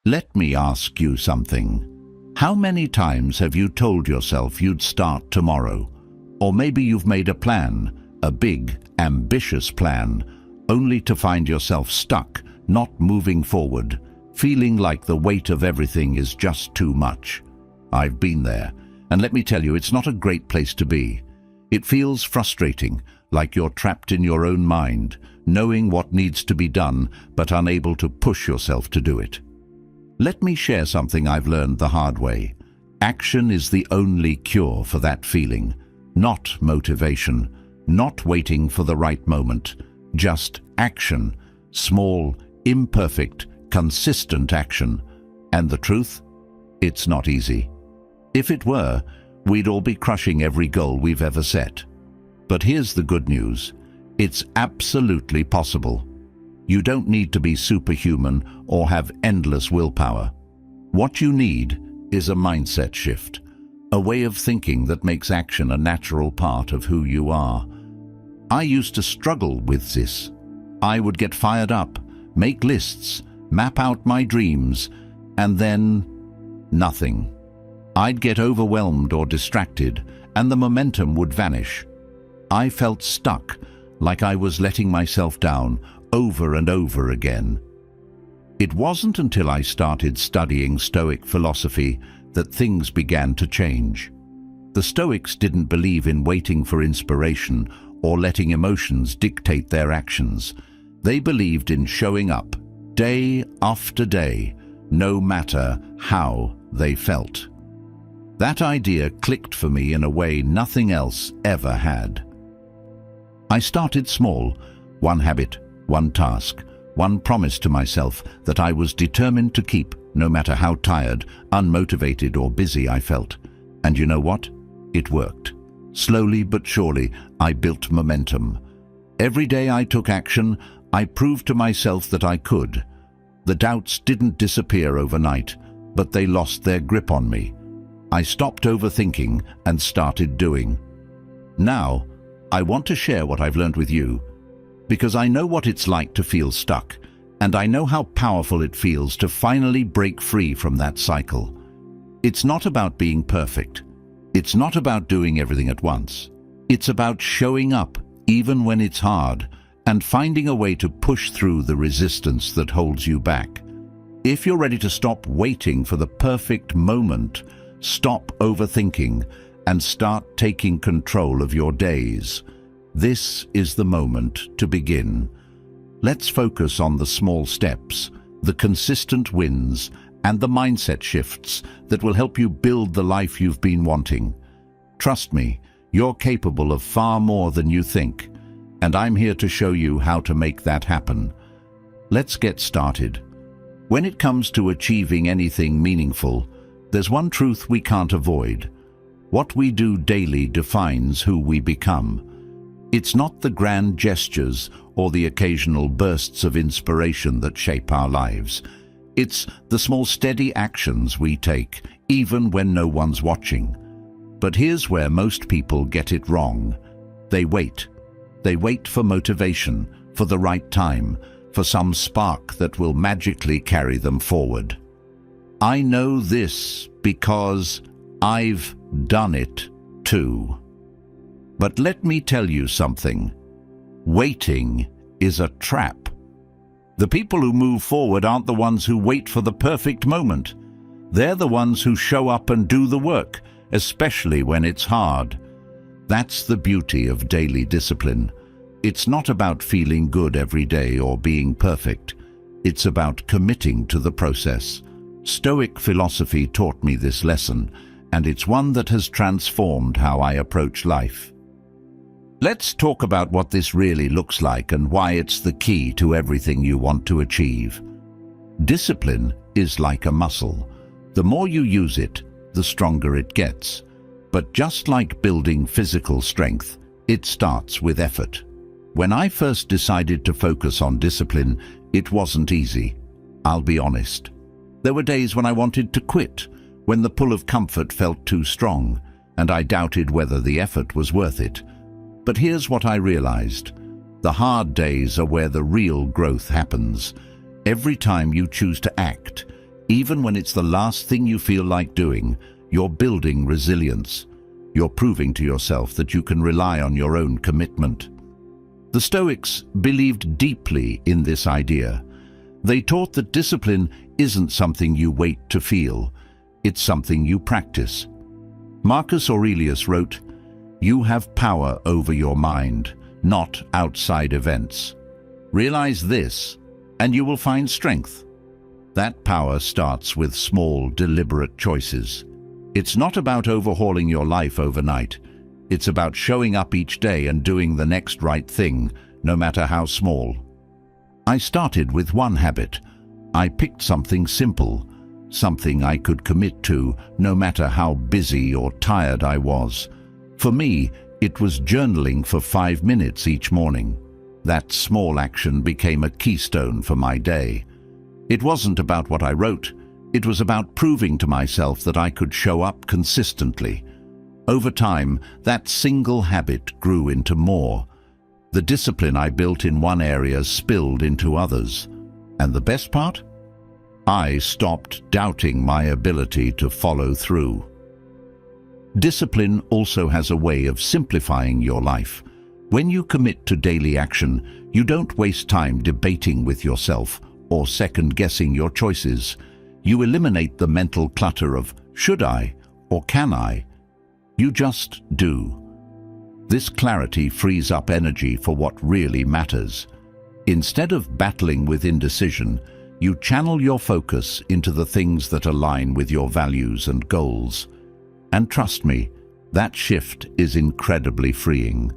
Let me ask you something. How many times have you told yourself you'd start tomorrow? Or maybe you've made a plan, a big, ambitious plan, only to find yourself stuck, not moving forward, feeling like the weight of everything is just too much. I've been there, and let me tell you, it's not a great place to be. It feels frustrating, like you're trapped in your own mind, knowing what needs to be done, but unable to push yourself to do it. Let me share something I've learned the hard way. Action is the only cure for that feeling, not motivation, not waiting for the right moment, just action, small, imperfect, consistent action. And the truth? It's not easy. If it were, we'd all be crushing every goal we've ever set. But here's the good news. It's absolutely possible. You don't need to be superhuman or have endless willpower. What you need is a mindset shift, a way of thinking that makes action a natural part of who you are. I used to struggle with this. I would get fired up, make lists, map out my dreams, and then nothing. I'd get overwhelmed or distracted, and the momentum would vanish. I felt stuck, like I was letting myself down over and over again. It wasn't until I started studying Stoic philosophy that things began to change. The Stoics didn't believe in waiting for inspiration or letting emotions dictate their actions. They believed in showing up, day after day, no matter how they felt. That idea clicked for me in a way nothing else ever had. I started small, one habit, one task, one promise to myself that I was determined to keep, no matter how tired, unmotivated or busy I felt. And you know what? It worked. Slowly but surely, I built momentum. Every day I took action, I proved to myself that I could. The doubts didn't disappear overnight, but they lost their grip on me. I stopped overthinking and started doing. Now, I want to share what I've learned with you, because I know what it's like to feel stuck, and I know how powerful it feels to finally break free from that cycle. It's not about being perfect. It's not about doing everything at once. It's about showing up, even when it's hard, and finding a way to push through the resistance that holds you back. If you're ready to stop waiting for the perfect moment, stop overthinking, and start taking control of your days, this is the moment to begin. Let's focus on the small steps, the consistent wins, and the mindset shifts that will help you build the life you've been wanting. Trust me, you're capable of far more than you think, and I'm here to show you how to make that happen. Let's get started. When it comes to achieving anything meaningful, there's one truth we can't avoid. What we do daily defines who we become. It's not the grand gestures or the occasional bursts of inspiration that shape our lives. It's the small steady actions we take, even when no one's watching. But here's where most people get it wrong. They wait. They wait for motivation, for the right time, for some spark that will magically carry them forward. I know this because I've done it too. But let me tell you something. Waiting is a trap. The people who move forward aren't the ones who wait for the perfect moment. They're the ones who show up and do the work, especially when it's hard. That's the beauty of daily discipline. It's not about feeling good every day or being perfect. It's about committing to the process. Stoic philosophy taught me this lesson, and it's one that has transformed how I approach life. Let's talk about what this really looks like and why it's the key to everything you want to achieve. Discipline is like a muscle. The more you use it, the stronger it gets. But just like building physical strength, it starts with effort. When I first decided to focus on discipline, it wasn't easy. I'll be honest. There were days when I wanted to quit, when the pull of comfort felt too strong, and I doubted whether the effort was worth it. But here's what I realized. The hard days are where the real growth happens. Every time you choose to act, Even when it's the last thing you feel like doing, you're building resilience. You're proving to yourself that you can rely on your own commitment. The Stoics believed deeply in this idea. They taught that discipline isn't something you wait to feel, it's something you practice. Marcus Aurelius wrote, "You have power over your mind, not outside events. Realize this, and you will find strength." That power starts with small, deliberate choices. It's not about overhauling your life overnight. It's about showing up each day and doing the next right thing, no matter how small. I started with one habit. I picked something simple, something I could commit to, no matter how busy or tired I was. For me, it was journaling for 5 minutes each morning. That small action became a keystone for my day. It wasn't about what I wrote. It was about proving to myself that I could show up consistently. Over time, that single habit grew into more. The discipline I built in one area spilled into others. And the best part? I stopped doubting my ability to follow through. Discipline also has a way of simplifying your life. When you commit to daily action, you don't waste time debating with yourself or second-guessing your choices. You eliminate the mental clutter of should I or can I. You just do. This clarity frees up energy for what really matters. Instead of battling with indecision, you channel your focus into the things that align with your values and goals. And trust me, that shift is incredibly freeing.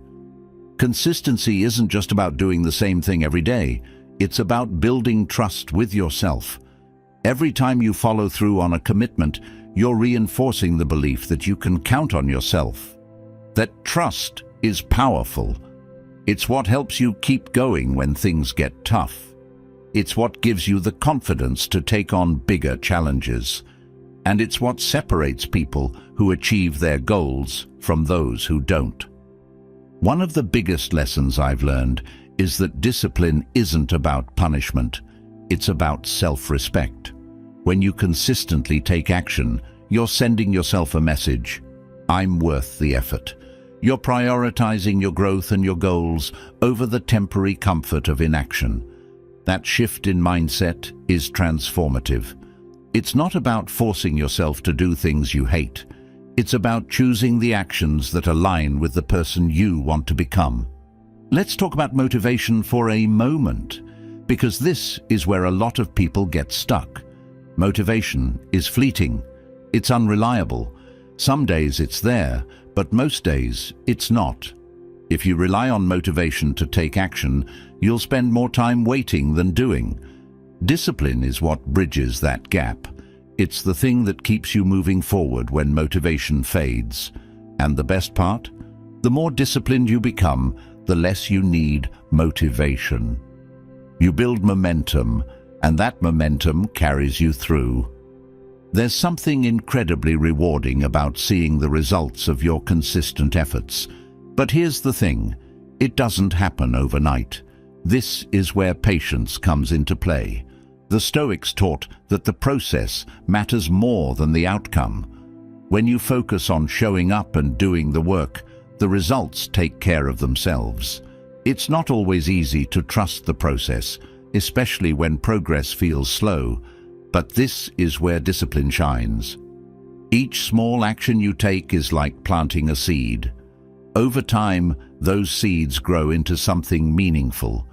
Consistency isn't just about doing the same thing every day. It's about building trust with yourself. Every time you follow through on a commitment, you're reinforcing the belief that you can count on yourself. That trust is powerful. It's what helps you keep going when things get tough. It's what gives you the confidence to take on bigger challenges. And it's what separates people who achieve their goals from those who don't. One of the biggest lessons I've learned is that discipline isn't about punishment. It's about self-respect. When you consistently take action, you're sending yourself a message. I'm worth the effort. You're prioritizing your growth and your goals over the temporary comfort of inaction. That shift in mindset is transformative. It's not about forcing yourself to do things you hate. It's about choosing the actions that align with the person you want to become. Let's talk about motivation for a moment, because this is where a lot of people get stuck. Motivation is fleeting. It's unreliable. Some days it's there, but most days it's not. If you rely on motivation to take action, you'll spend more time waiting than doing. Discipline is what bridges that gap. It's the thing that keeps you moving forward when motivation fades. And the best part? The more disciplined you become, the less you need motivation. You build momentum, and that momentum carries you through. There's something incredibly rewarding about seeing the results of your consistent efforts. But here's the thing, it doesn't happen overnight. This is where patience comes into play. The Stoics taught that the process matters more than the outcome. When you focus on showing up and doing the work, the results take care of themselves. It's not always easy to trust the process, especially when progress feels slow, but this is where discipline shines. Each small action you take is like planting a seed. Over time, those seeds grow into something meaningful.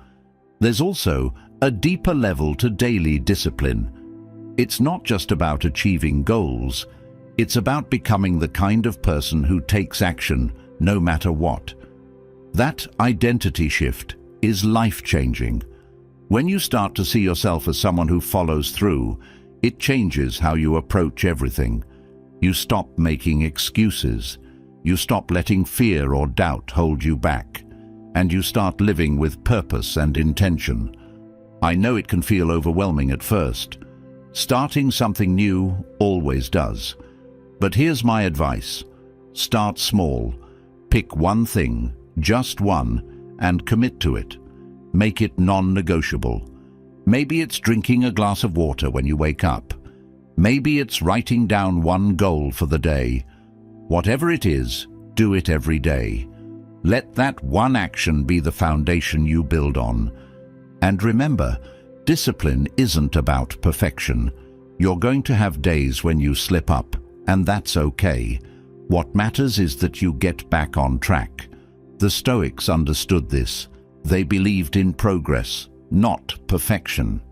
There's also a deeper level to daily discipline. It's not just about achieving goals. It's about becoming the kind of person who takes action no matter what. That identity shift is life-changing. When you start to see yourself as someone who follows through, it changes how you approach everything. You stop making excuses. You stop letting fear or doubt hold you back. And you start living with purpose and intention. I know it can feel overwhelming at first. Starting something new always does. But here's my advice. Start small. Pick one thing, just one, and commit to it. Make it non-negotiable. Maybe it's drinking a glass of water when you wake up. Maybe it's writing down one goal for the day. Whatever it is, do it every day. Let that one action be the foundation you build on. And remember, discipline isn't about perfection. You're going to have days when you slip up, and that's okay. What matters is that you get back on track. The Stoics understood this. They believed in progress, not perfection.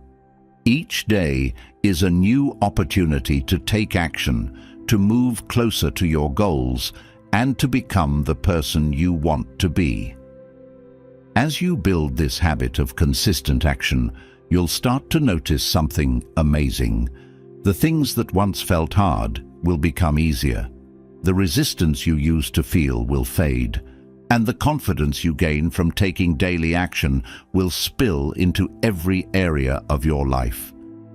Each day is a new opportunity to take action, to move closer to your goals, and to become the person you want to be. As you build this habit of consistent action, you'll start to notice something amazing. The things that once felt hard will become easier. The resistance you used to feel will fade, and the confidence you gain from taking daily action will spill into every area of your life.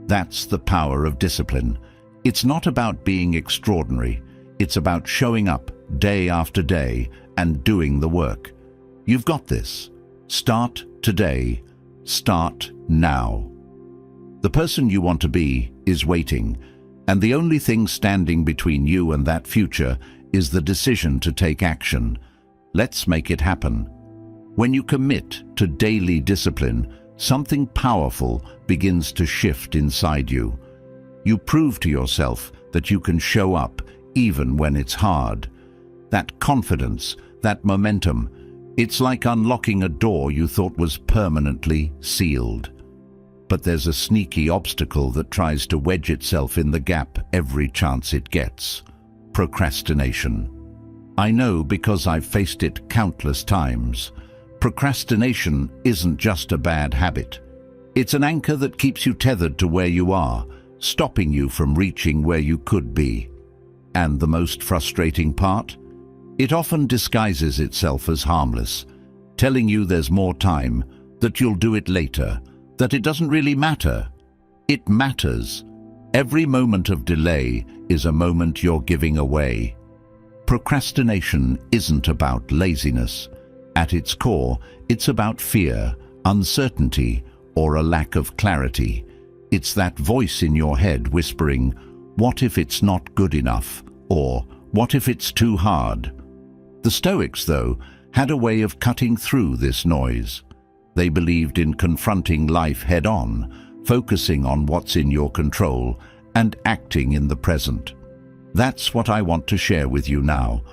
That's the power of discipline. It's not about being extraordinary. It's about showing up day after day and doing the work. You've got this. Start today. Start now. The person you want to be is waiting, and the only thing standing between you and that future is the decision to take action. Let's make it happen. When you commit to daily discipline, something powerful begins to shift inside you. You prove to yourself that you can show up even when it's hard. That confidence, that momentum, it's like unlocking a door you thought was permanently sealed. But there's a sneaky obstacle that tries to wedge itself in the gap every chance it gets. Procrastination. I know because I've faced it countless times. Procrastination isn't just a bad habit. It's an anchor that keeps you tethered to where you are, stopping you from reaching where you could be. And the most frustrating part? It often disguises itself as harmless, telling you there's more time, that you'll do it later, that it doesn't really matter. It matters. Every moment of delay is a moment you're giving away. Procrastination isn't about laziness. At its core, it's about fear, uncertainty, or a lack of clarity. It's that voice in your head whispering, "What if it's not good enough?" Or, "What if it's too hard?" The Stoics, though, had a way of cutting through this noise. They believed in confronting life head-on, focusing on what's in your control, and acting in the present. That's what I want to share with you now.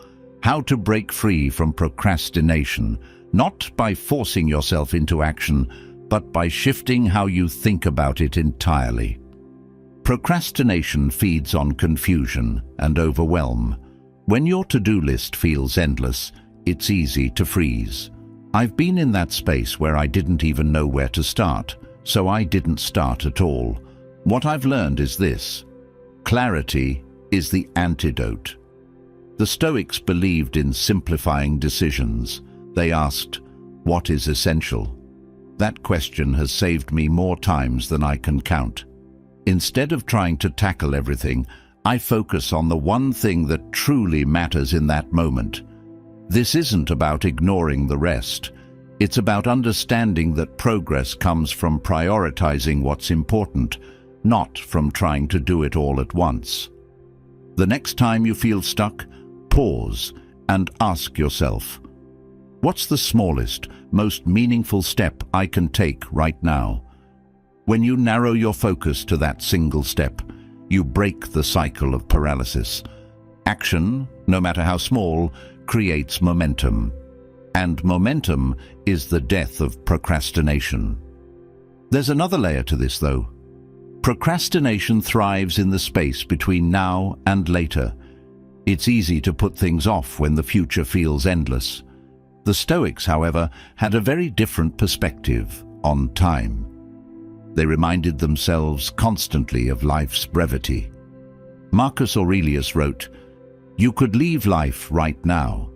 How to break free from procrastination, not by forcing yourself into action, but by shifting how you think about it entirely. Procrastination feeds on confusion and overwhelm. When your to-do list feels endless, it's easy to freeze. I've been in that space where I didn't even know where to start, so I didn't start at all. What I've learned is this: clarity is the antidote. The Stoics believed in simplifying decisions. They asked, "What is essential?" That question has saved me more times than I can count. Instead of trying to tackle everything, I focus on the one thing that truly matters in that moment. This isn't about ignoring the rest. It's about understanding that progress comes from prioritizing what's important, not from trying to do it all at once. The next time you feel stuck, pause and ask yourself, what's the smallest, most meaningful step I can take right now? When you narrow your focus to that single step, you break the cycle of paralysis. Action, no matter how small, creates momentum. And momentum is the death of procrastination. There's another layer to this, though. Procrastination thrives in the space between now and later. It's easy to put things off when the future feels endless. The Stoics, however, had a very different perspective on time. They reminded themselves constantly of life's brevity. Marcus Aurelius wrote, "You could leave life right now.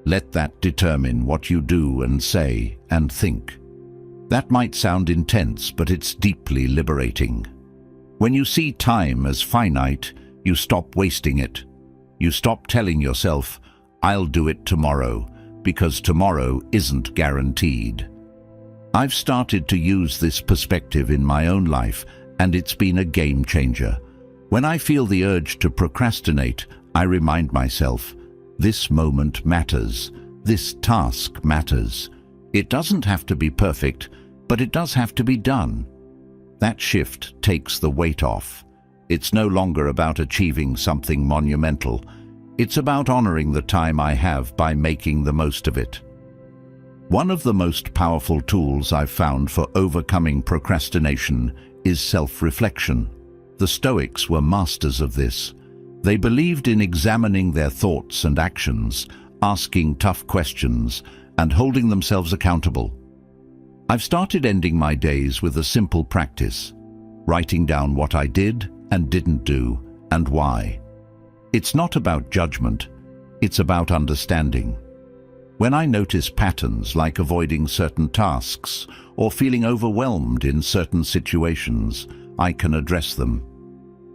Let that determine what you do and say and think." That might sound intense, but it's deeply liberating. When you see time as finite, you stop wasting it. You stop telling yourself, "I'll do it tomorrow," because tomorrow isn't guaranteed. I've started to use this perspective in my own life, and it's been a game changer. When I feel the urge to procrastinate, I remind myself, this moment matters, this task matters. It doesn't have to be perfect, but it does have to be done. That shift takes the weight off. It's no longer about achieving something monumental. It's about honoring the time I have by making the most of it. One of the most powerful tools I've found for overcoming procrastination is self-reflection. The Stoics were masters of this. They believed in examining their thoughts and actions, asking tough questions, and holding themselves accountable. I've started ending my days with a simple practice, writing down what I did and didn't do, and why. It's not about judgment, it's about understanding. When I notice patterns like avoiding certain tasks or feeling overwhelmed in certain situations, I can address them.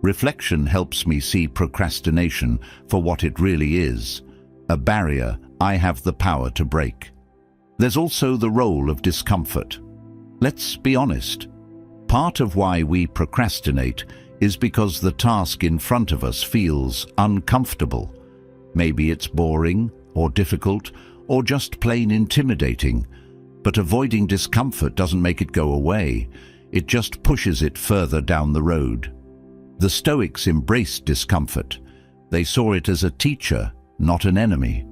Reflection helps me see procrastination for what it really is, a barrier I have the power to break. There's also the role of discomfort. Let's be honest. Part of why we procrastinate is because the task in front of us feels uncomfortable. Maybe it's boring or difficult or just plain intimidating, but avoiding discomfort doesn't make it go away. It just pushes it further down the road. The Stoics embraced discomfort. They saw it as a teacher, not an enemy.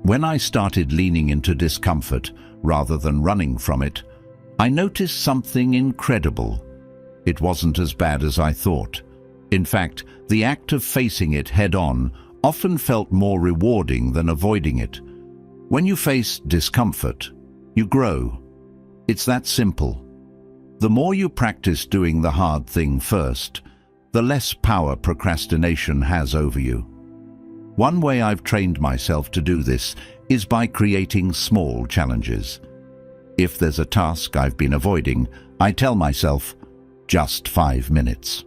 When I started leaning into discomfort rather than running from it, I noticed something incredible. It wasn't as bad as I thought. In fact, the act of facing it head-on often felt more rewarding than avoiding it. When you face discomfort, you grow. It's that simple. The more you practice doing the hard thing first, the less power procrastination has over you. One way I've trained myself to do this is by creating small challenges. If there's a task I've been avoiding, I tell myself, just 5 minutes.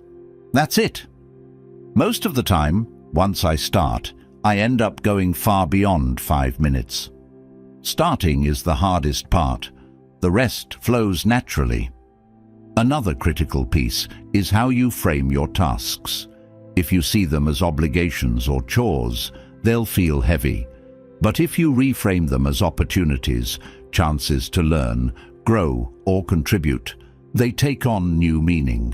That's it. Most of the time, once I start, I end up going far beyond 5 minutes. Starting is the hardest part. The rest flows naturally. Another critical piece is how you frame your tasks. If you see them as obligations or chores, they'll feel heavy. But if you reframe them as opportunities, chances to learn, grow, or contribute, they take on new meaning.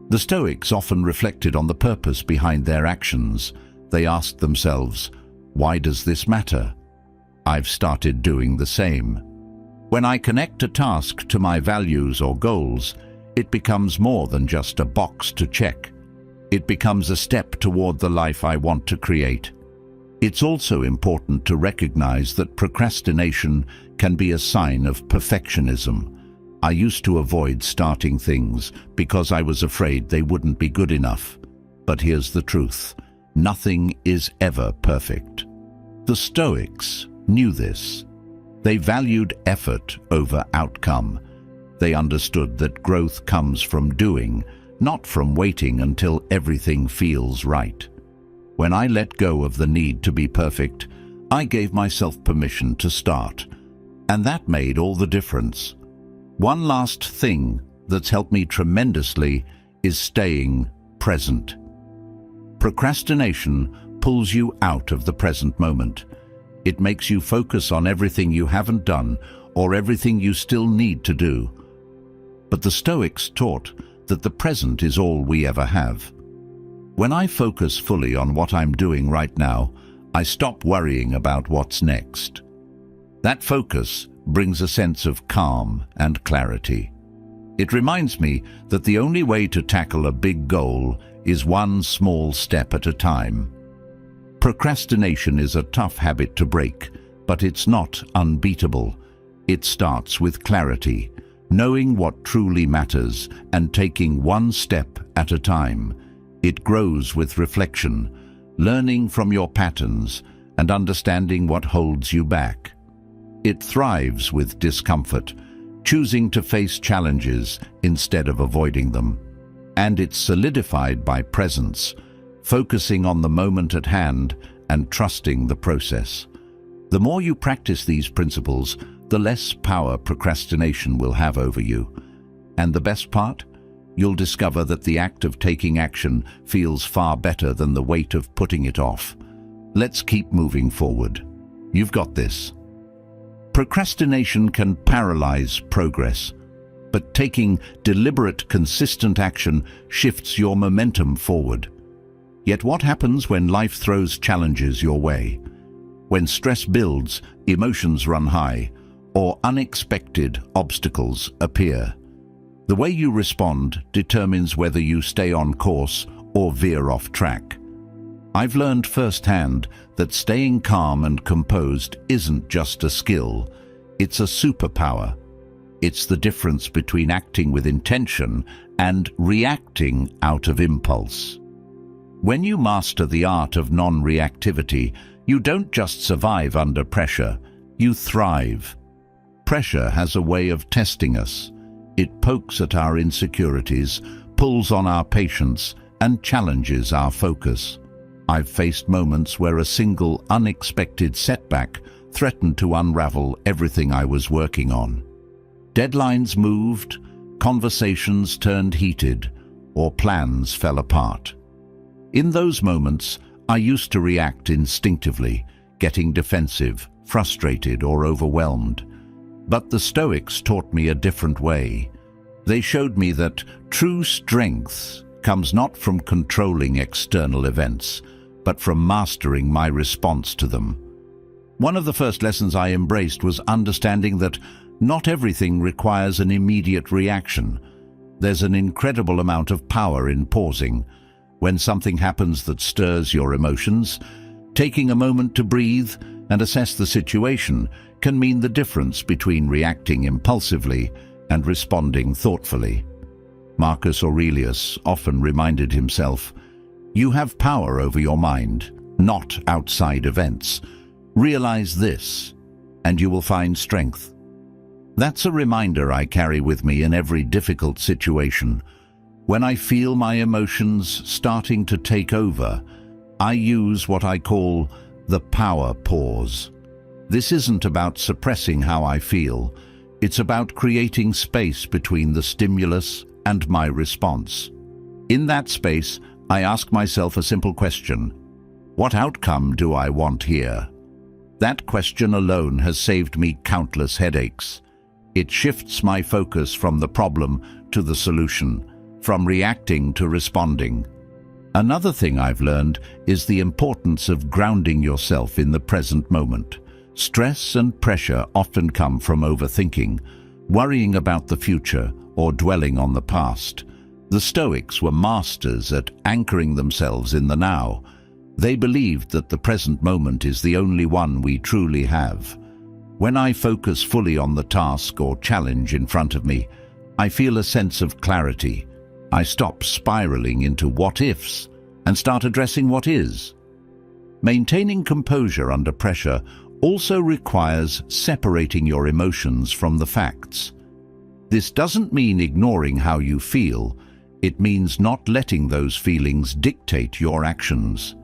The Stoics often reflected on the purpose behind their actions. They asked themselves, why does this matter? I've started doing the same. When I connect a task to my values or goals, it becomes more than just a box to check. It becomes a step toward the life I want to create. It's also important to recognize that procrastination can be a sign of perfectionism. I used to avoid starting things because I was afraid they wouldn't be good enough. But here's the truth. Nothing is ever perfect. The Stoics knew this. They valued effort over outcome. They understood that growth comes from doing, not from waiting until everything feels right. When I let go of the need to be perfect, I gave myself permission to start. And that made all the difference. One last thing that's helped me tremendously is staying present. Procrastination pulls you out of the present moment. It makes you focus on everything you haven't done or everything you still need to do. But the Stoics taught that the present is all we ever have. When I focus fully on what I'm doing right now, I stop worrying about what's next. That focus brings a sense of calm and clarity. It reminds me that the only way to tackle a big goal is one small step at a time. Procrastination is a tough habit to break, but it's not unbeatable. It starts with clarity, knowing what truly matters and taking one step at a time. It grows with reflection, learning from your patterns and understanding what holds you back. It thrives with discomfort, choosing to face challenges instead of avoiding them. And it's solidified by presence, focusing on the moment at hand and trusting the process. The more you practice these principles, the less power procrastination will have over you. And the best part? you'll discover that the act of taking action feels far better than the weight of putting it off. Let's keep moving forward. You've got this. Procrastination can paralyze progress, but taking deliberate, consistent action shifts your momentum forward. Yet what happens when life throws challenges your way? When stress builds, emotions run high, or unexpected obstacles appear. The way you respond determines whether you stay on course or veer off track. I've learned firsthand that staying calm and composed isn't just a skill, it's a superpower. It's the difference between acting with intention and reacting out of impulse. When you master the art of non-reactivity, you don't just survive under pressure, you thrive. Pressure has a way of testing us. It pokes at our insecurities, pulls on our patience, and challenges our focus. I've faced moments where a single unexpected setback threatened to unravel everything I was working on. Deadlines moved, conversations turned heated, or plans fell apart. In those moments, I used to react instinctively, getting defensive, frustrated, or overwhelmed. But the Stoics taught me a different way. They showed me that true strength comes not from controlling external events, but from mastering my response to them. One of the first lessons I embraced was understanding that not everything requires an immediate reaction. There's an incredible amount of power in pausing. When something happens that stirs your emotions, taking a moment to breathe and assess the situation can mean the difference between reacting impulsively and responding thoughtfully. Marcus Aurelius often reminded himself, "You have power over your mind, not outside events. Realize this, and you will find strength." That's a reminder I carry with me in every difficult situation. When I feel my emotions starting to take over, I use what I call the power pause. This isn't about suppressing how I feel. It's about creating space between the stimulus and my response. In that space, I ask myself a simple question: what outcome do I want here? That question alone has saved me countless headaches. It shifts my focus from the problem to the solution, from reacting to responding. Another thing I've learned is the importance of grounding yourself in the present moment. Stress and pressure often come from overthinking, worrying about the future, or dwelling on the past. The Stoics were masters at anchoring themselves in the now. They believed that the present moment is the only one we truly have. When I focus fully on the task or challenge in front of me, I feel a sense of clarity. I stop spiraling into what-ifs and start addressing what is. Maintaining composure under pressure also requires separating your emotions from the facts. This doesn't mean ignoring how you feel. It means not letting those feelings dictate your actions.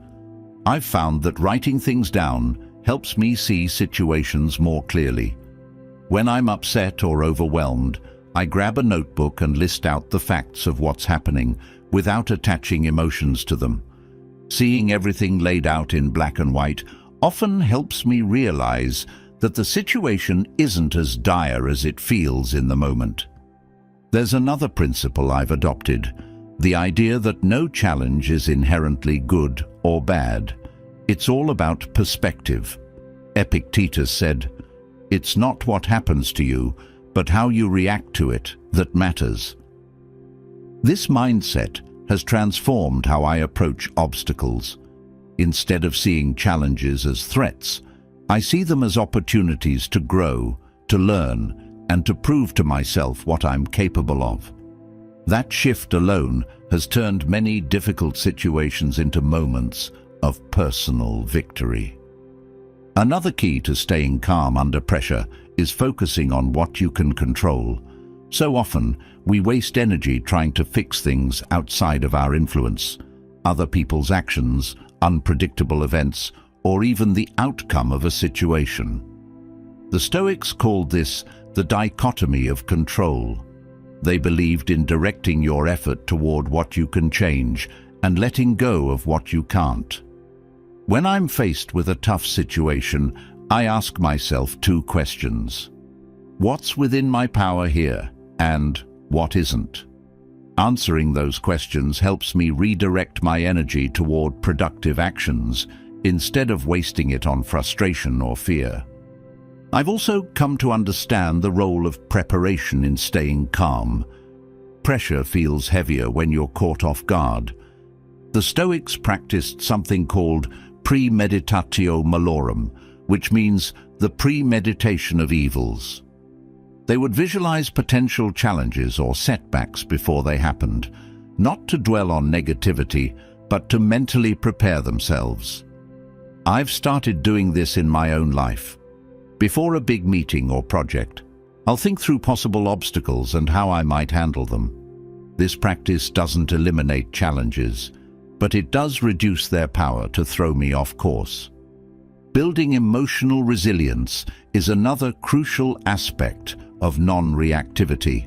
I've found that writing things down helps me see situations more clearly. When I'm upset or overwhelmed, I grab a notebook and list out the facts of what's happening without attaching emotions to them. Seeing everything laid out in black and white often helps me realize that the situation isn't as dire as it feels in the moment. There's another principle I've adopted, the idea that no challenge is inherently good or bad. It's all about perspective. Epictetus said, "It's not what happens to you, but how you react to it that matters." This mindset has transformed how I approach obstacles. Instead of seeing challenges as threats, I see them as opportunities to grow, to learn, and to prove to myself what I'm capable of. That shift alone has turned many difficult situations into moments of personal victory. Another key to staying calm under pressure is focusing on what you can control. So often, we waste energy trying to fix things outside of our influence, other people's actions, unpredictable events, or even the outcome of a situation. The Stoics called this the dichotomy of control. They believed in directing your effort toward what you can change and letting go of what you can't. When I'm faced with a tough situation, I ask myself two questions. What's within my power here, and what isn't? Answering those questions helps me redirect my energy toward productive actions instead of wasting it on frustration or fear. I've also come to understand the role of preparation in staying calm. Pressure feels heavier when you're caught off guard. The Stoics practiced something called premeditatio malorum, which means the premeditation of evils. They would visualize potential challenges or setbacks before they happened, not to dwell on negativity, but to mentally prepare themselves. I've started doing this in my own life. Before a big meeting or project, I'll think through possible obstacles and how I might handle them. This practice doesn't eliminate challenges, but it does reduce their power to throw me off course. Building emotional resilience is another crucial aspect of non-reactivity.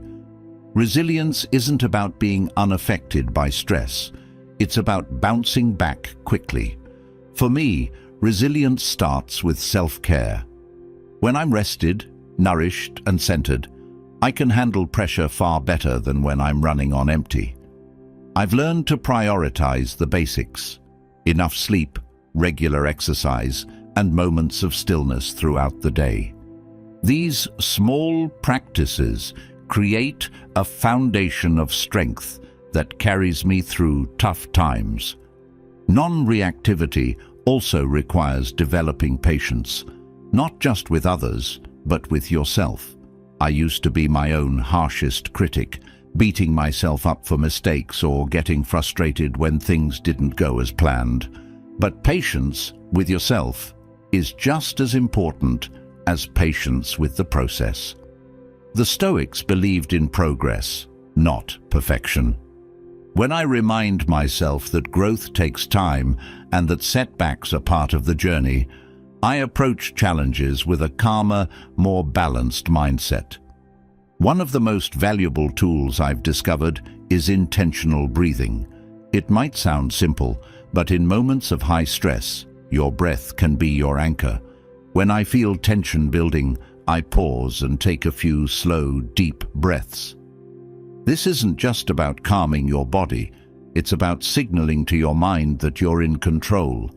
Resilience isn't about being unaffected by stress. It's about bouncing back quickly. For me, resilience starts with self-care. When I'm rested, nourished, and centered, I can handle pressure far better than when I'm running on empty. I've learned to prioritize the basics: enough sleep, regular exercise, and moments of stillness throughout the day. These small practices create a foundation of strength that carries me through tough times. Non-reactivity also requires developing patience, not just with others, but with yourself. I used to be my own harshest critic, beating myself up for mistakes or getting frustrated when things didn't go as planned. But patience with yourself is just as important as patience with the process. The Stoics believed in progress, not perfection. When I remind myself that growth takes time and that setbacks are part of the journey, I approach challenges with a calmer, more balanced mindset. One of the most valuable tools I've discovered is intentional breathing. It might sound simple, but in moments of high stress, your breath can be your anchor. When I feel tension building, I pause and take a few slow, deep breaths. This isn't just about calming your body, it's about signaling to your mind that you're in control.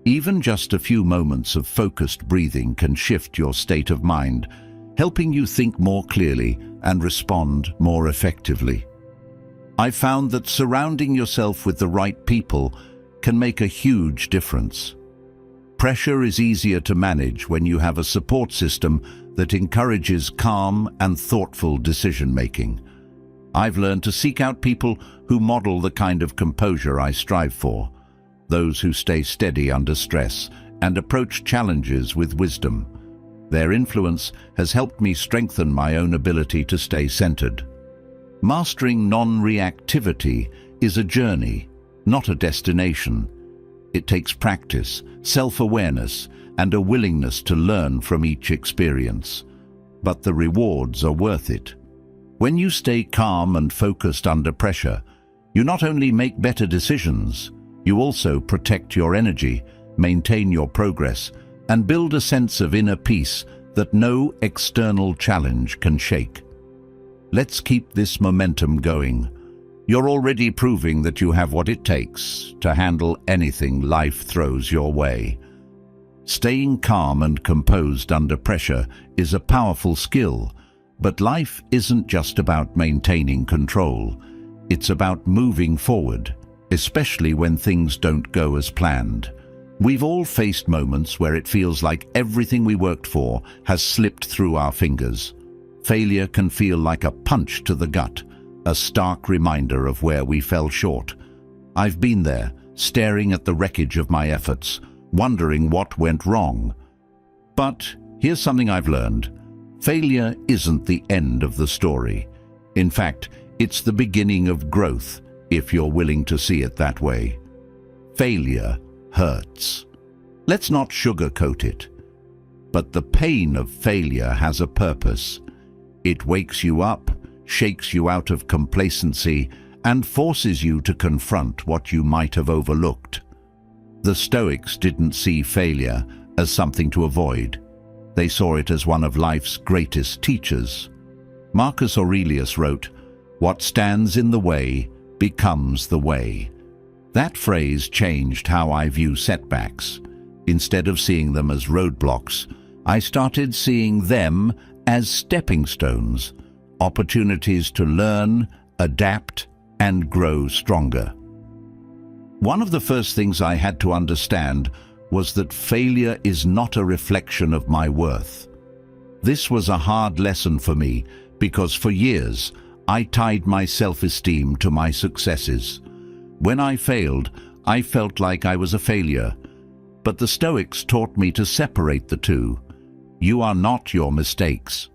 Even just a few moments of focused breathing can shift your state of mind, helping you think more clearly and respond more effectively. I've found that surrounding yourself with the right people can make a huge difference. Pressure is easier to manage when you have a support system that encourages calm and thoughtful decision-making. I've learned to seek out people who model the kind of composure I strive for, those who stay steady under stress and approach challenges with wisdom. Their influence has helped me strengthen my own ability to stay centered. Mastering non-reactivity is a journey, not a destination. It takes practice, self-awareness, and a willingness to learn from each experience. But the rewards are worth it. When you stay calm and focused under pressure, you not only make better decisions, you also protect your energy, maintain your progress, and build a sense of inner peace that no external challenge can shake. Let's keep this momentum going. You're already proving that you have what it takes to handle anything life throws your way. Staying calm and composed under pressure is a powerful skill, but life isn't just about maintaining control. It's about moving forward, especially when things don't go as planned. We've all faced moments where it feels like everything we worked for has slipped through our fingers. Failure can feel like a punch to the gut, a stark reminder of where we fell short. I've been there, staring at the wreckage of my efforts, wondering what went wrong. But here's something I've learned. Failure isn't the end of the story. In fact, it's the beginning of growth, if you're willing to see it that way. Failure hurts. Let's not sugarcoat it. But the pain of failure has a purpose. It wakes you up, shakes you out of complacency, and forces you to confront what you might have overlooked. The Stoics didn't see failure as something to avoid. They saw it as one of life's greatest teachers. Marcus Aurelius wrote, "What stands in the way becomes the way." That phrase changed how I view setbacks. Instead of seeing them as roadblocks, I started seeing them as stepping stones, opportunities to learn, adapt, and grow stronger. One of the first things I had to understand was that failure is not a reflection of my worth. This was a hard lesson for me because for years I tied my self-esteem to my successes. When I failed, I felt like I was a failure. But the Stoics taught me to separate the two. You are not your mistakes.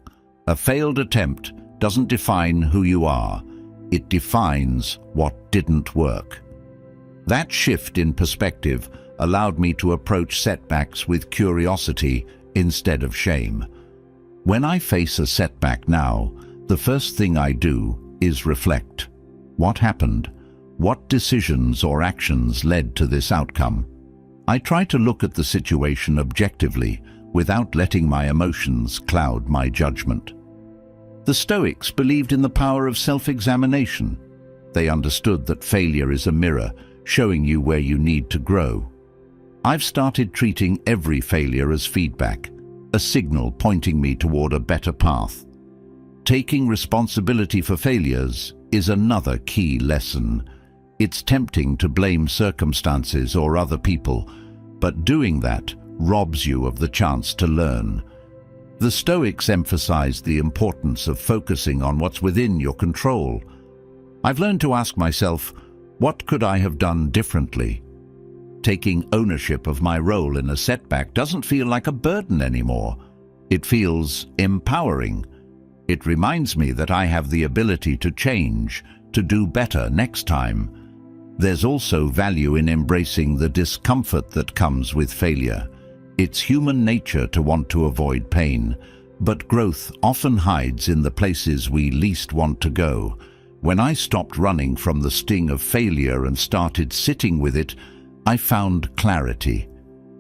A failed attempt doesn't define who you are. It defines what didn't work. That shift in perspective allowed me to approach setbacks with curiosity instead of shame. When I face a setback now, the first thing I do is reflect. What happened? What decisions or actions led to this outcome? I try to look at the situation objectively without letting my emotions cloud my judgment. The Stoics believed in the power of self-examination. They understood that failure is a mirror, showing you where you need to grow. I've started treating every failure as feedback, a signal pointing me toward a better path. Taking responsibility for failures is another key lesson. It's tempting to blame circumstances or other people, but doing that robs you of the chance to learn. The Stoics emphasized the importance of focusing on what's within your control. I've learned to ask myself, what could I have done differently? Taking ownership of my role in a setback doesn't feel like a burden anymore. It feels empowering. It reminds me that I have the ability to change, to do better next time. There's also value in embracing the discomfort that comes with failure. It's human nature to want to avoid pain, but growth often hides in the places we least want to go. When I stopped running from the sting of failure and started sitting with it, I found clarity.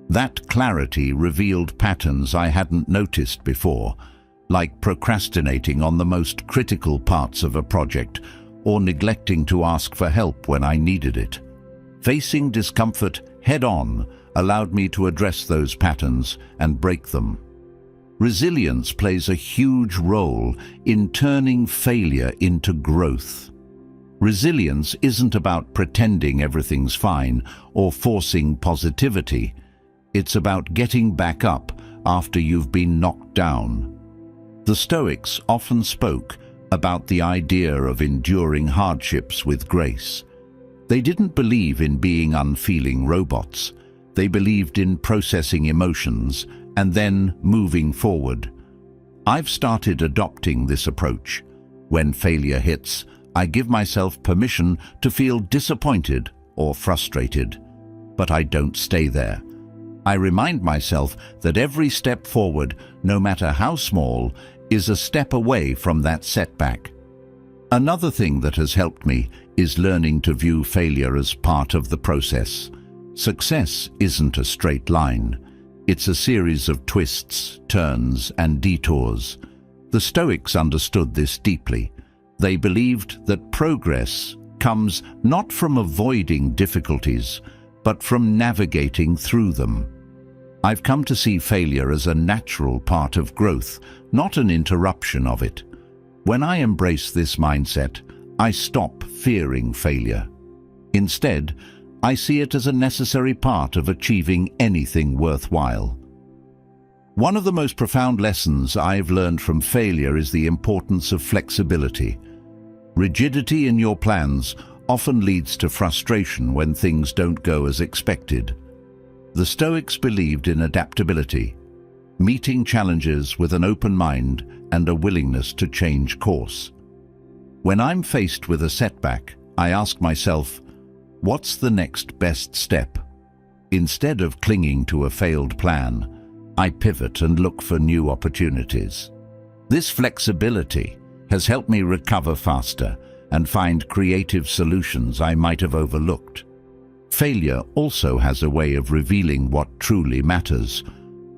That clarity revealed patterns I hadn't noticed before, like procrastinating on the most critical parts of a project or neglecting to ask for help when I needed it. Facing discomfort head-on allowed me to address those patterns and break them. Resilience plays a huge role in turning failure into growth. Resilience isn't about pretending everything's fine or forcing positivity. It's about getting back up after you've been knocked down. The Stoics often spoke about the idea of enduring hardships with grace. They didn't believe in being unfeeling robots. They believed in processing emotions and then moving forward. I've started adopting this approach. When failure hits, I give myself permission to feel disappointed or frustrated, but I don't stay there. I remind myself that every step forward, no matter how small, is a step away from that setback. Another thing that has helped me is learning to view failure as part of the process. Success isn't a straight line. It's a series of twists, turns, and detours. The Stoics understood this deeply. They believed that progress comes not from avoiding difficulties, but from navigating through them. I've come to see failure as a natural part of growth, not an interruption of it. When I embrace this mindset, I stop fearing failure. Instead, I see it as a necessary part of achieving anything worthwhile. One of the most profound lessons I've learned from failure is the importance of flexibility. Rigidity in your plans often leads to frustration when things don't go as expected. The Stoics believed in adaptability, meeting challenges with an open mind and a willingness to change course. When I'm faced with a setback, I ask myself, what's the next best step? Instead of clinging to a failed plan, I pivot and look for new opportunities. This flexibility has helped me recover faster and find creative solutions I might have overlooked. Failure also has a way of revealing what truly matters.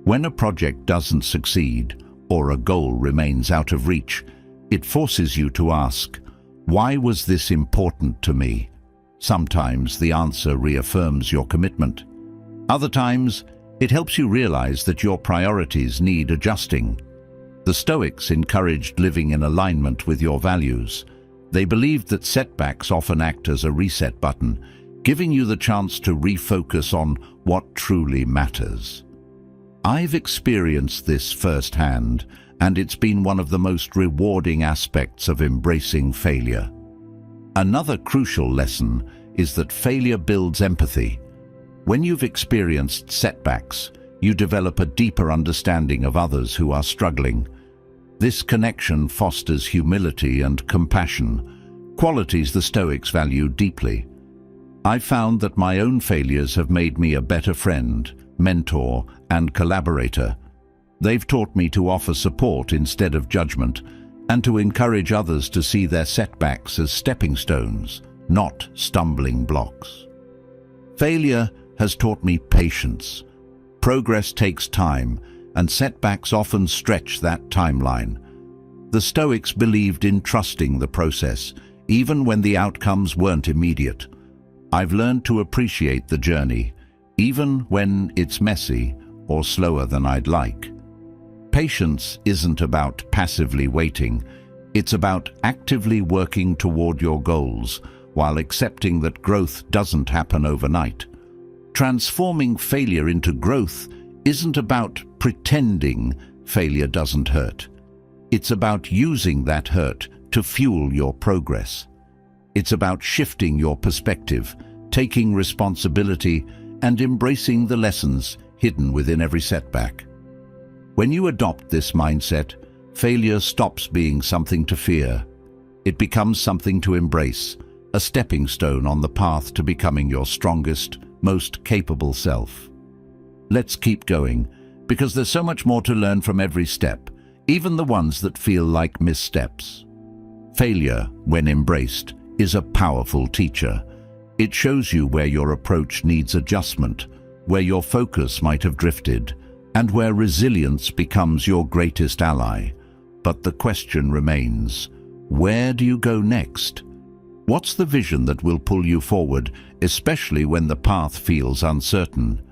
When a project doesn't succeed or a goal remains out of reach, it forces you to ask, why was this important to me? Sometimes the answer reaffirms your commitment. Other times, it helps you realize that your priorities need adjusting. The Stoics encouraged living in alignment with your values. They believed that setbacks often act as a reset button, giving you the chance to refocus on what truly matters. I've experienced this firsthand, and it's been one of the most rewarding aspects of embracing failure. Another crucial lesson is that failure builds empathy. When you've experienced setbacks, you develop a deeper understanding of others who are struggling. This connection fosters humility and compassion, qualities the Stoics value deeply. I've found that my own failures have made me a better friend, mentor, and collaborator. They've taught me to offer support instead of judgment, and to encourage others to see their setbacks as stepping stones, not stumbling blocks. Failure has taught me patience. Progress takes time, and setbacks often stretch that timeline. The Stoics believed in trusting the process, even when the outcomes weren't immediate. I've learned to appreciate the journey, even when it's messy or slower than I'd like. Patience isn't about passively waiting. It's about actively working toward your goals while accepting that growth doesn't happen overnight. Transforming failure into growth isn't about pretending failure doesn't hurt. It's about using that hurt to fuel your progress. It's about shifting your perspective, taking responsibility, and embracing the lessons hidden within every setback. When you adopt this mindset, failure stops being something to fear. It becomes something to embrace, a stepping stone on the path to becoming your strongest, most capable self. Let's keep going, because there's so much more to learn from every step, even the ones that feel like missteps. Failure, when embraced, is a powerful teacher. It shows you where your approach needs adjustment, where your focus might have drifted, and where resilience becomes your greatest ally. But the question remains, where do you go next? What's the vision that will pull you forward, especially when the path feels uncertain?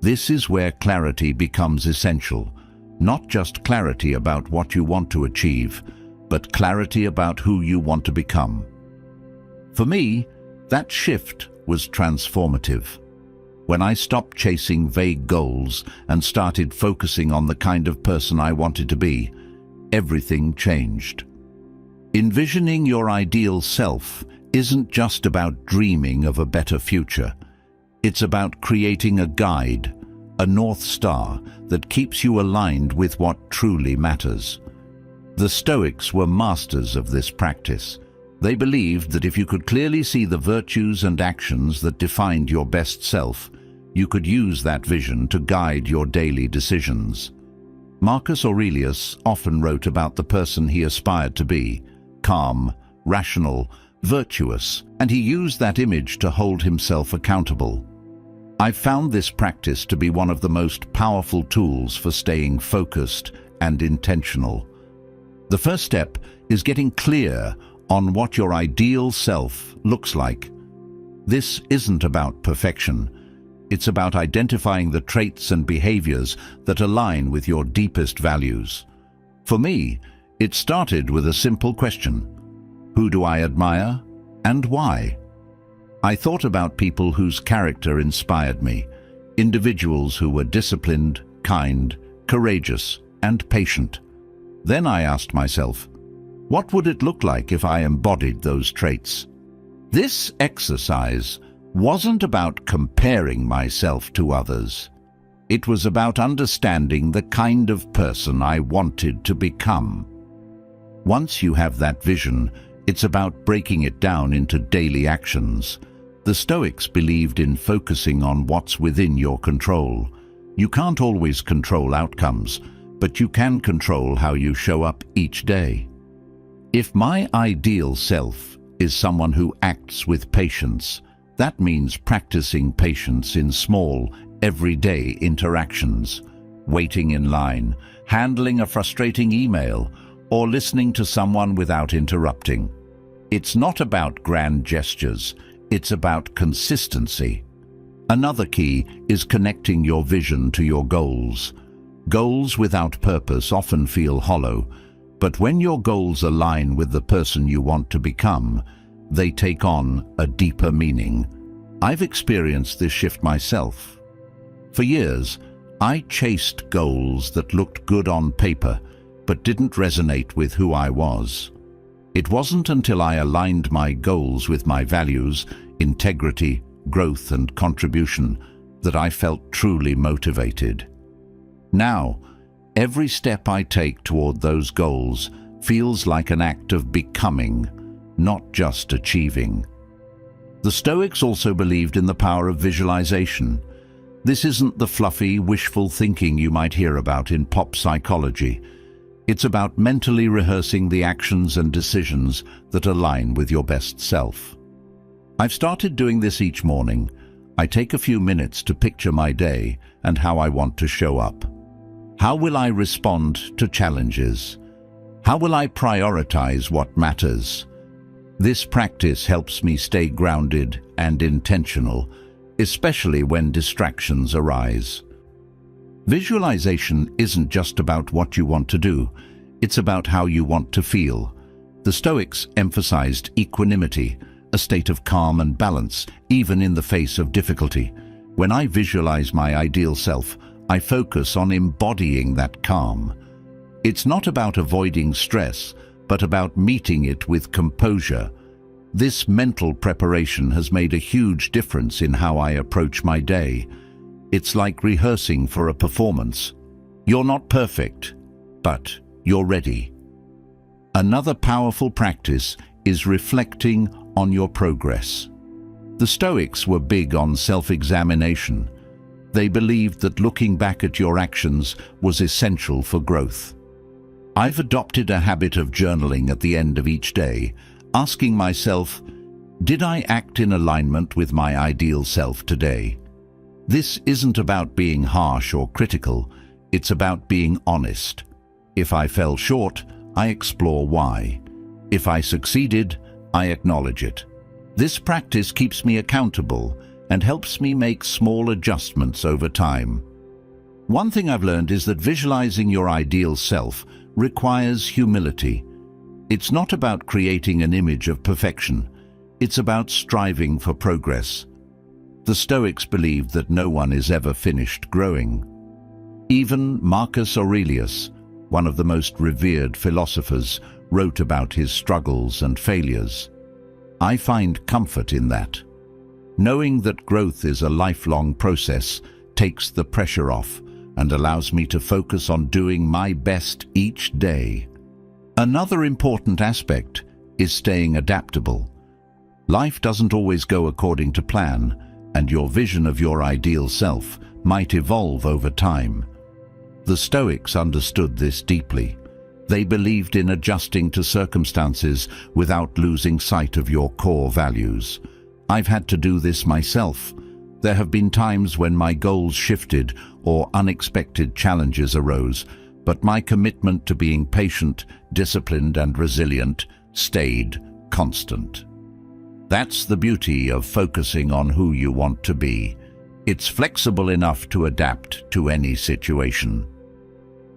This is where clarity becomes essential. Not just clarity about what you want to achieve, but clarity about who you want to become. For me, that shift was transformative. When I stopped chasing vague goals and started focusing on the kind of person I wanted to be, everything changed. Envisioning your ideal self isn't just about dreaming of a better future. It's about creating a guide, a North Star that keeps you aligned with what truly matters. The Stoics were masters of this practice. They believed that if you could clearly see the virtues and actions that defined your best self, you could use that vision to guide your daily decisions. Marcus Aurelius often wrote about the person he aspired to be: calm, rational, virtuous, and he used that image to hold himself accountable. I've found this practice to be one of the most powerful tools for staying focused and intentional. The first step is getting clear on what your ideal self looks like. This isn't about perfection. It's about identifying the traits and behaviors that align with your deepest values. For me, it started with a simple question: who do I admire and why? I thought about people whose character inspired me, individuals who were disciplined, kind, courageous, and patient. Then I asked myself, what would it look like if I embodied those traits? This exercise wasn't about comparing myself to others. It was about understanding the kind of person I wanted to become. Once you have that vision, it's about breaking it down into daily actions. The Stoics believed in focusing on what's within your control. You can't always control outcomes, but you can control how you show up each day. If my ideal self is someone who acts with patience, that means practicing patience in small, everyday interactions, waiting in line, handling a frustrating email, or listening to someone without interrupting. It's not about grand gestures, it's about consistency. Another key is connecting your vision to your goals. Goals without purpose often feel hollow, but when your goals align with the person you want to become, they take on a deeper meaning. I've experienced this shift myself. For years, I chased goals that looked good on paper, but didn't resonate with who I was. It wasn't until I aligned my goals with my values, integrity, growth, and contribution that I felt truly motivated. Now, every step I take toward those goals feels like an act of becoming, not just achieving. The Stoics also believed in the power of visualization. This isn't the fluffy, wishful thinking you might hear about in pop psychology. It's about mentally rehearsing the actions and decisions that align with your best self. I've started doing this each morning. I take a few minutes to picture my day and how I want to show up. How will I respond to challenges? How will I prioritize what matters? This practice helps me stay grounded and intentional, especially when distractions arise. Visualization isn't just about what you want to do, it's about how you want to feel. The Stoics emphasized equanimity, a state of calm and balance, even in the face of difficulty. When I visualize my ideal self, I focus on embodying that calm. It's not about avoiding stress, but about meeting it with composure. This mental preparation has made a huge difference in how I approach my day. It's like rehearsing for a performance. You're not perfect, but you're ready. Another powerful practice is reflecting on your progress. The Stoics were big on self-examination. They believed that looking back at your actions was essential for growth. I've adopted a habit of journaling at the end of each day, asking myself, did I act in alignment with my ideal self today? This isn't about being harsh or critical, it's about being honest. If I fell short, I explore why. If I succeeded, I acknowledge it. This practice keeps me accountable and helps me make small adjustments over time. One thing I've learned is that visualizing your ideal self requires humility. It's not about creating an image of perfection. It's about striving for progress. The Stoics believed that no one is ever finished growing. Even Marcus Aurelius, one of the most revered philosophers, wrote about his struggles and failures. I find comfort in that. Knowing that growth is a lifelong process takes the pressure off and allows me to focus on doing my best each day. Another important aspect is staying adaptable. Life doesn't always go according to plan, and your vision of your ideal self might evolve over time. The Stoics understood this deeply. They believed in adjusting to circumstances without losing sight of your core values. I've had to do this myself. There have been times when my goals shifted or unexpected challenges arose, but my commitment to being patient, disciplined, and resilient stayed constant. That's the beauty of focusing on who you want to be. It's flexible enough to adapt to any situation.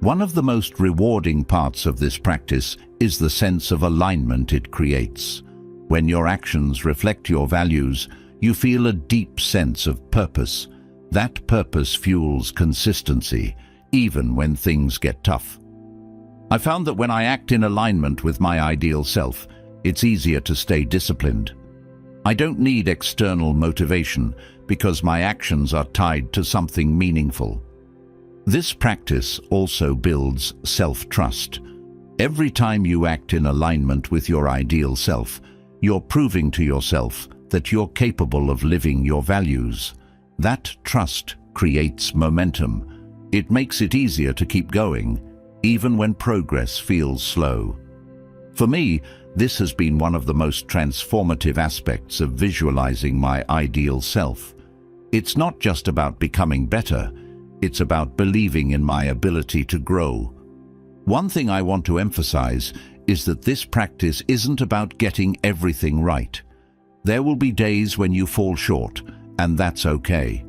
One of the most rewarding parts of this practice is the sense of alignment it creates. When your actions reflect your values, you feel a deep sense of purpose. That purpose fuels consistency, even when things get tough. I found that when I act in alignment with my ideal self, it's easier to stay disciplined. I don't need external motivation because my actions are tied to something meaningful. This practice also builds self-trust. Every time you act in alignment with your ideal self, you're proving to yourself that you're capable of living your values. That trust creates momentum. It makes it easier to keep going, even when progress feels slow. For me, this has been one of the most transformative aspects of visualizing my ideal self. It's not just about becoming better, it's about believing in my ability to grow. One thing I want to emphasize is that this practice isn't about getting everything right. There will be days when you fall short, and that's okay.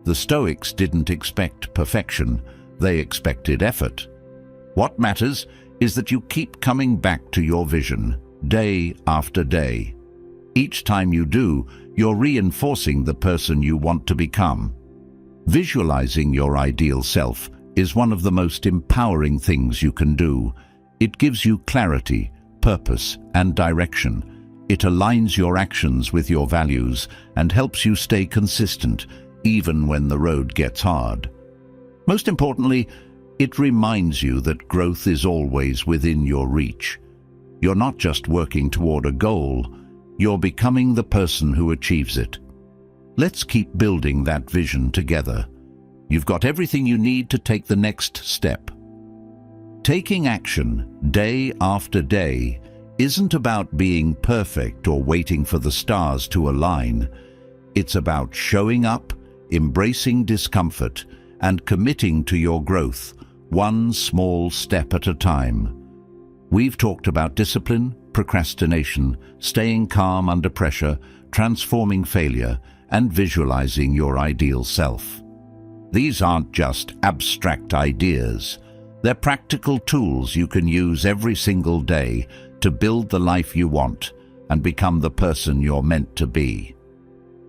The Stoics didn't expect perfection, they expected effort. What matters is that you keep coming back to your vision, day after day. Each time you do, you're reinforcing the person you want to become. Visualizing your ideal self is one of the most empowering things you can do. It gives you clarity, purpose, and direction. It aligns your actions with your values and helps you stay consistent, even when the road gets hard. Most importantly, it reminds you that growth is always within your reach. You're not just working toward a goal, you're becoming the person who achieves it. Let's keep building that vision together. You've got everything you need to take the next step. Taking action day after day isn't about being perfect or waiting for the stars to align. It's about showing up, embracing discomfort, and committing to your growth, one small step at a time. We've talked about discipline, procrastination, staying calm under pressure, transforming failure, and visualizing your ideal self. These aren't just abstract ideas. They're practical tools you can use every single day to build the life you want and become the person you're meant to be.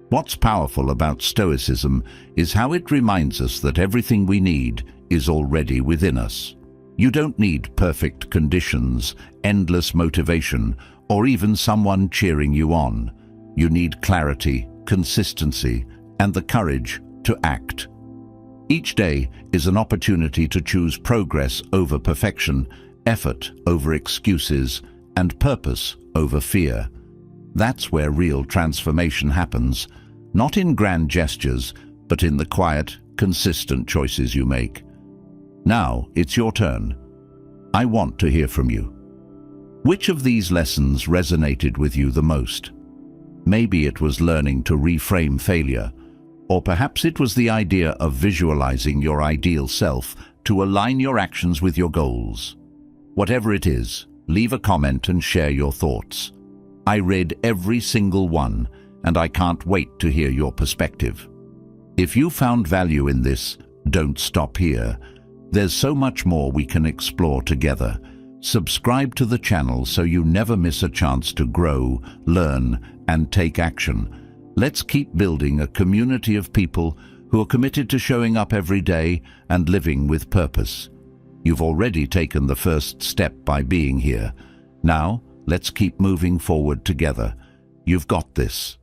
What's powerful about Stoicism is how it reminds us that everything we need is already within us. You don't need perfect conditions, endless motivation, or even someone cheering you on. You need clarity, consistency, and the courage to act. Each day is an opportunity to choose progress over perfection, effort over excuses, and purpose over fear. That's where real transformation happens, not in grand gestures, but in the quiet, consistent choices you make. Now it's your turn. I want to hear from you. Which of these lessons resonated with you the most? Maybe it was learning to reframe failure, or perhaps it was the idea of visualizing your ideal self to align your actions with your goals. Whatever it is, leave a comment and share your thoughts. I read every single one, and I can't wait to hear your perspective. If you found value in this, don't stop here. There's so much more we can explore together. Subscribe to the channel so you never miss a chance to grow, learn, and take action. Let's keep building a community of people who are committed to showing up every day and living with purpose. You've already taken the first step by being here. Now, let's keep moving forward together. You've got this.